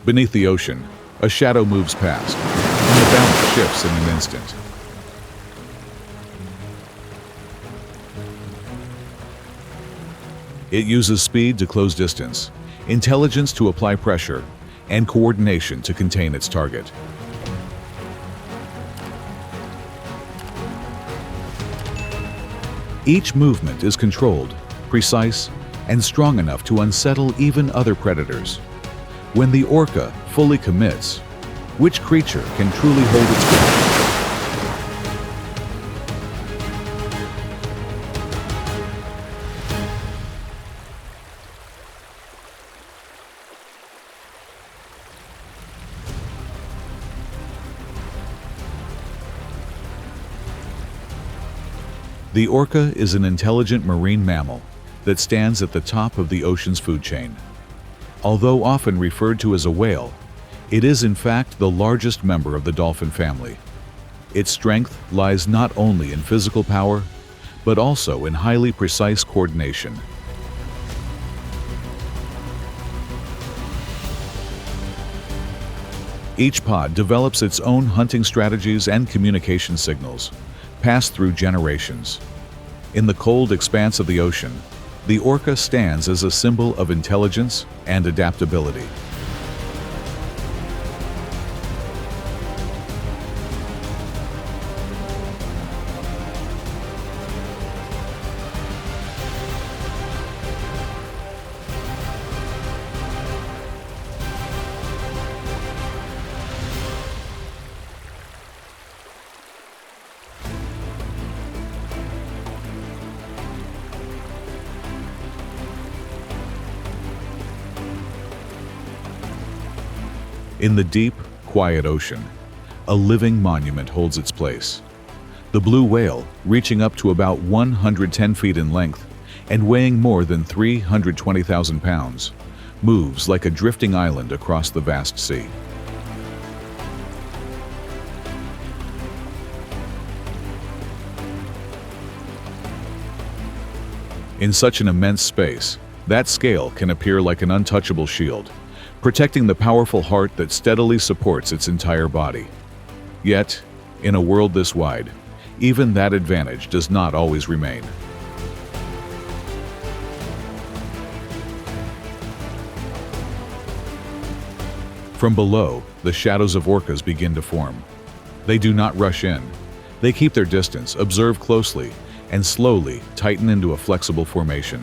Beneath the ocean, a shadow moves past, and the balance shifts in an instant. It uses speed to close distance, intelligence to apply pressure, and coordination to contain its target. Each movement is controlled, precise, and strong enough to unsettle even other predators. When the orca fully commits, which creature can truly hold its ground? The orca is an intelligent marine mammal that stands at the top of the ocean's food chain. Although often referred to as a whale, it is in fact the largest member of the dolphin family. Its strength lies not only in physical power, but also in highly precise coordination. Each pod develops its own hunting strategies and communication signals, passed through generations. In the cold expanse of the ocean, the orca stands as a symbol of intelligence and adaptability. In the deep, quiet ocean, a living monument holds its place. The blue whale, reaching up to about 110 feet in length and weighing more than 320,000 pounds, moves like a drifting island across the vast sea. In such an immense space, that scale can appear like an untouchable shield, protecting the powerful heart that steadily supports its entire body. Yet, in a world this wide, even that advantage does not always remain. From below, the shadows of orcas begin to form. They do not rush in. They keep their distance, observe closely, and slowly tighten into a flexible formation.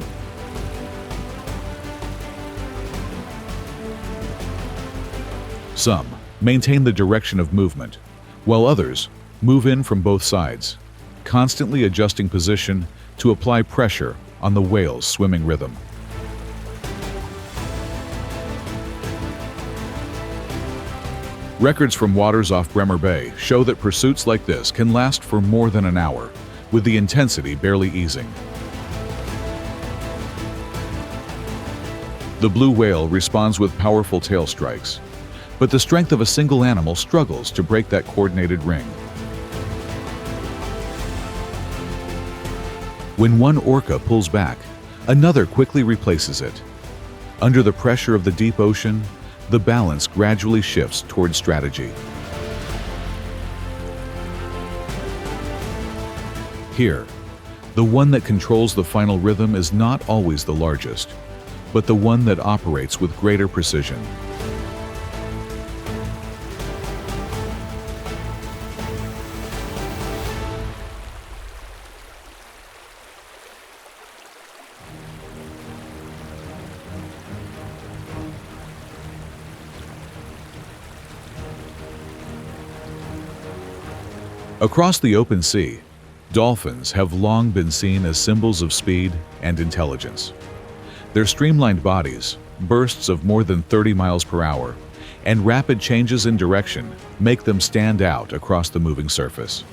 Some maintain the direction of movement, while others move in from both sides, constantly adjusting position to apply pressure on the whale's swimming rhythm. Records from waters off Bremer Bay show that pursuits like this can last for more than an hour, with the intensity barely easing. The blue whale responds with powerful tail strikes, but the strength of a single animal struggles to break that coordinated ring. When one orca pulls back, another quickly replaces it. Under the pressure of the deep ocean, the balance gradually shifts toward strategy. Here, the one that controls the final rhythm is not always the largest, but the one that operates with greater precision. Across the open sea, dolphins have long been seen as symbols of speed and intelligence. Their streamlined bodies, bursts of more than 30 miles per hour, and rapid changes in direction make them stand out across the moving surface.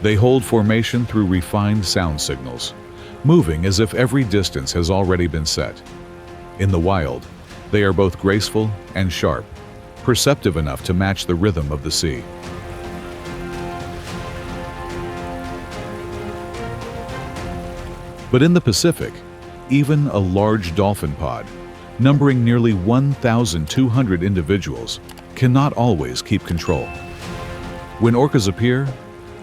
They hold formation through refined sound signals, moving as if every distance has already been set. In the wild, they are both graceful and sharp, perceptive enough to match the rhythm of the sea. But in the Pacific, even a large dolphin pod, numbering nearly 1,200 individuals, cannot always keep control. When orcas appear,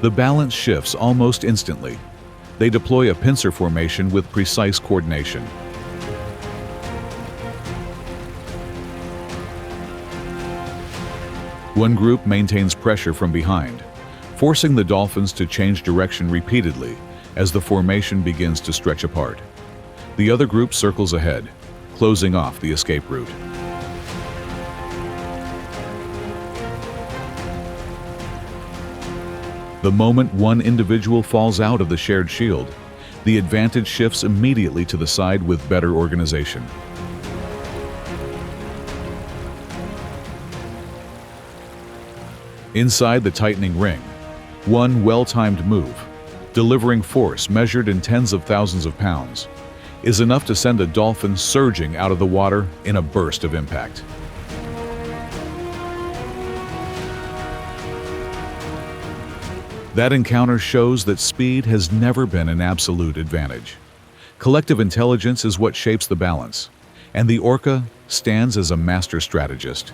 the balance shifts almost instantly. They deploy a pincer formation with precise coordination. One group maintains pressure from behind, forcing the dolphins to change direction repeatedly as the formation begins to stretch apart. The other group circles ahead, closing off the escape route. The moment one individual falls out of the shared shield, the advantage shifts immediately to the side with better organization. Inside the tightening ring, one well-timed move, delivering force measured in tens of thousands of pounds, is enough to send a dolphin surging out of the water in a burst of impact. That encounter shows that speed has never been an absolute advantage. Collective intelligence is what shapes the balance, and the orca stands as a master strategist.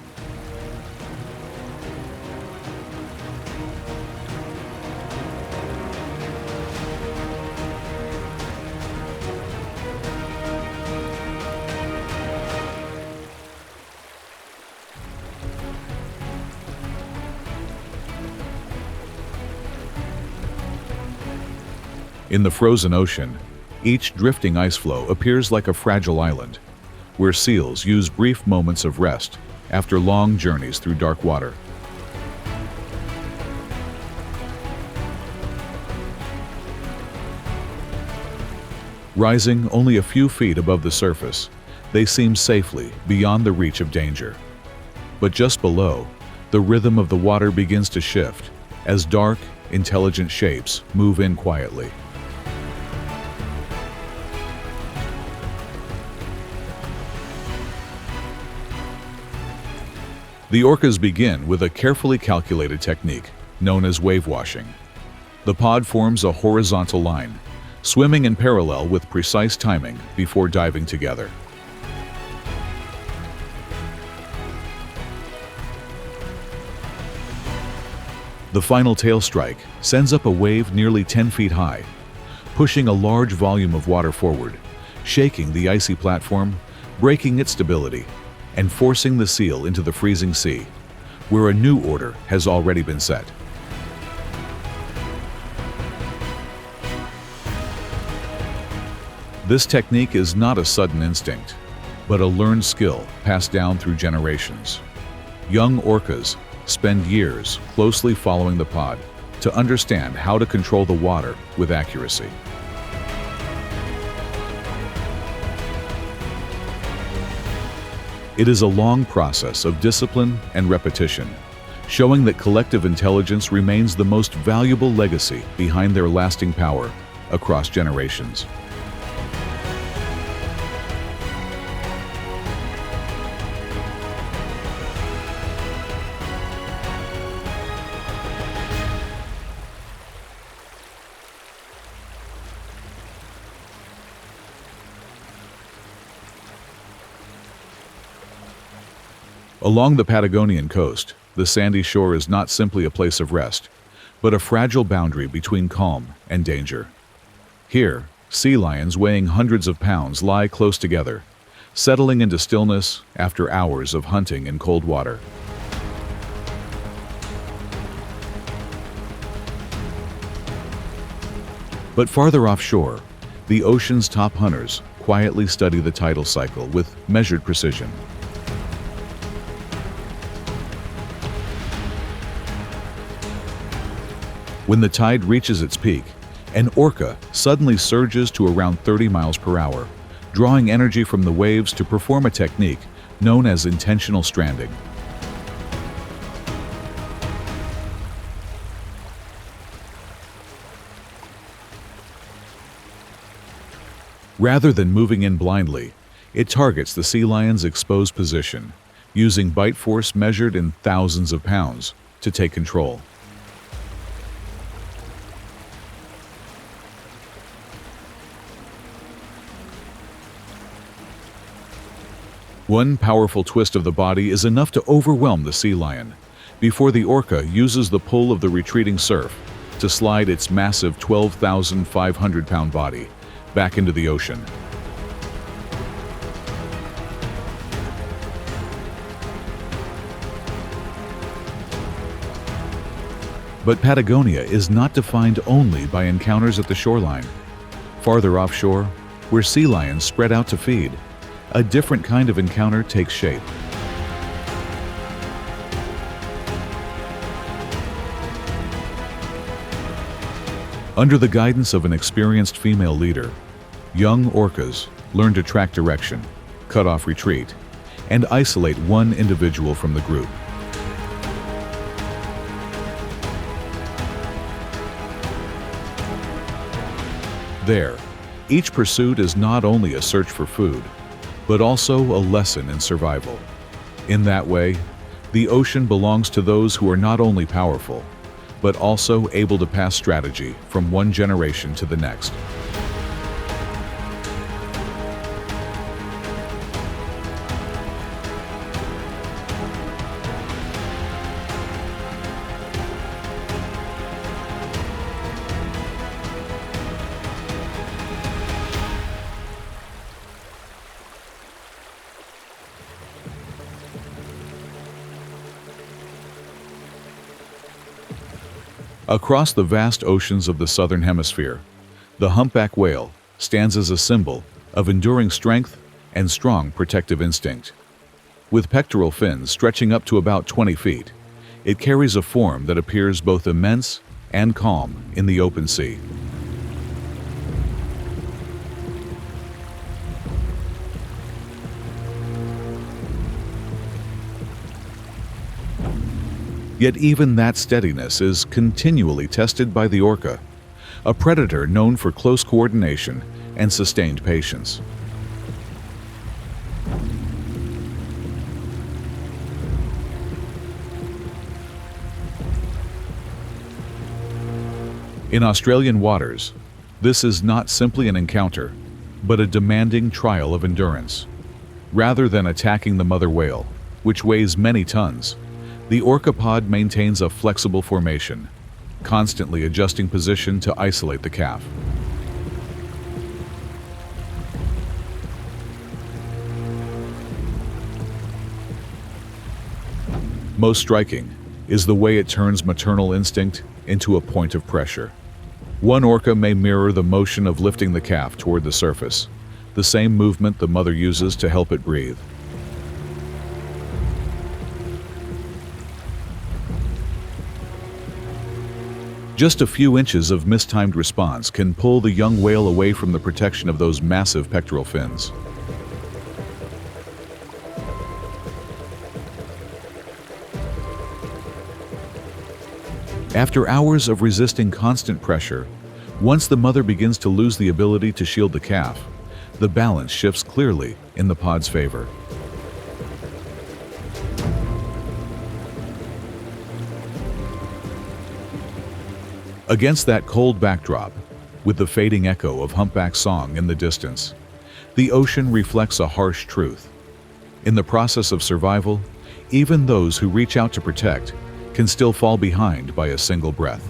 In the frozen ocean, each drifting ice floe appears like a fragile island, where seals use brief moments of rest after long journeys through dark water. Rising only a few feet above the surface, they seem safely beyond the reach of danger. But just below, the rhythm of the water begins to shift as dark, intelligent shapes move in quietly. The orcas begin with a carefully calculated technique known as wave washing. The pod forms a horizontal line, swimming in parallel with precise timing before diving together. The final tail strike sends up a wave nearly 10 feet high, pushing a large volume of water forward, shaking the icy platform, breaking its stability, and forcing the seal into the freezing sea, where a new order has already been set. This technique is not a sudden instinct, but a learned skill passed down through generations. Young orcas spend years closely following the pod to understand how to control the water with accuracy. It is a long process of discipline and repetition, showing that collective intelligence remains the most valuable legacy behind their lasting power across generations. Along the Patagonian coast, the sandy shore is not simply a place of rest, but a fragile boundary between calm and danger. Here, sea lions weighing hundreds of pounds lie close together, settling into stillness after hours of hunting in cold water. But farther offshore, the ocean's top hunters quietly study the tidal cycle with measured precision. When the tide reaches its peak, an orca suddenly surges to around 30 miles per hour, drawing energy from the waves to perform a technique known as intentional stranding. Rather than moving in blindly, it targets the sea lion's exposed position, using bite force measured in thousands of pounds to take control. One powerful twist of the body is enough to overwhelm the sea lion, before the orca uses the pull of the retreating surf to slide its massive 12,500-pound body back into the ocean. But Patagonia is not defined only by encounters at the shoreline. Farther offshore, where sea lions spread out to feed, a different kind of encounter takes shape. Under the guidance of an experienced female leader, young orcas learn to track direction, cut off retreat, and isolate one individual from the group. There, each pursuit is not only a search for food, but also a lesson in survival. In that way, the ocean belongs to those who are not only powerful, but also able to pass strategy from one generation to the next. Across the vast oceans of the southern hemisphere, the humpback whale stands as a symbol of enduring strength and strong protective instinct. With pectoral fins stretching up to about 20 feet, it carries a form that appears both immense and calm in the open sea. Yet even that steadiness is continually tested by the orca, a predator known for close coordination and sustained patience. In Australian waters, this is not simply an encounter, but a demanding trial of endurance. Rather than attacking the mother whale, which weighs many tons, the orca pod maintains a flexible formation, constantly adjusting position to isolate the calf. Most striking is the way it turns maternal instinct into a point of pressure. One orca may mirror the motion of lifting the calf toward the surface, the same movement the mother uses to help it breathe. Just a few inches of mistimed response can pull the young whale away from the protection of those massive pectoral fins. After hours of resisting constant pressure, once the mother begins to lose the ability to shield the calf, the balance shifts clearly in the pod's favor. Against that cold backdrop, with the fading echo of humpback's song in the distance, the ocean reflects a harsh truth. In the process of survival, even those who reach out to protect can still fall behind by a single breath.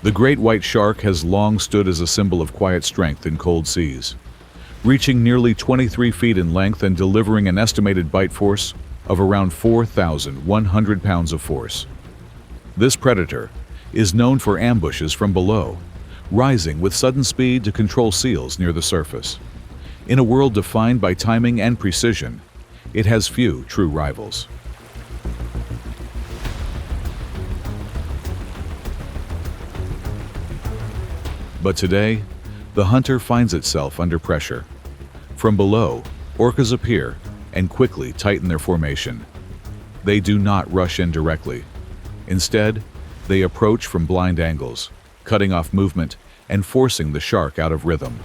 The great white shark has long stood as a symbol of quiet strength in cold seas, reaching nearly 23 feet in length and delivering an estimated bite force of around 4,100 pounds of force. This predator is known for ambushes from below, rising with sudden speed to control seals near the surface. In a world defined by timing and precision, it has few true rivals. But today, the hunter finds itself under pressure. From below, Orcas appear and quickly tighten their formation. They do not rush in directly. Instead, they approach from blind angles, cutting off movement and forcing the shark out of rhythm.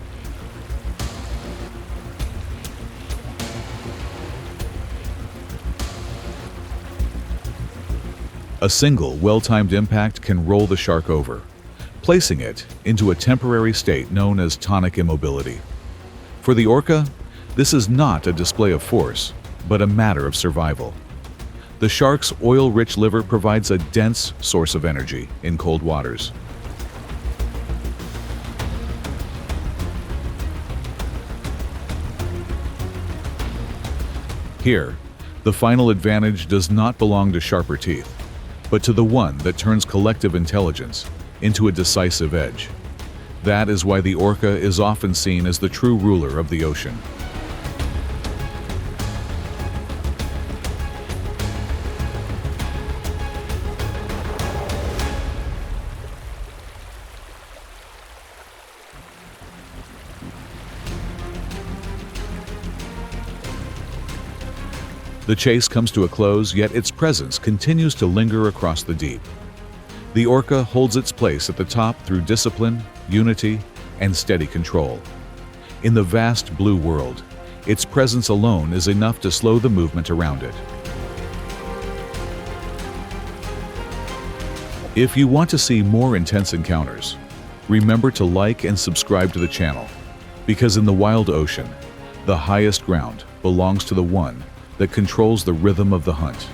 A single, well-timed impact can roll the shark over, placing it into a temporary state known as tonic immobility. For the orca, this is not a display of force, but a matter of survival. The shark's oil-rich liver provides a dense source of energy in cold waters. Here, the final advantage does not belong to sharper teeth, but to the one that turns collective intelligence into a decisive edge. That is why the orca is often seen as the true ruler of the ocean. The chase comes to a close, yet its presence continues to linger across the deep. The orca holds its place at the top through discipline, unity, and steady control. In the vast blue world, its presence alone is enough to slow the movement around it. If you want to see more intense encounters, remember to like and subscribe to the channel, because in the wild ocean, the highest ground belongs to the one that controls the rhythm of the hunt.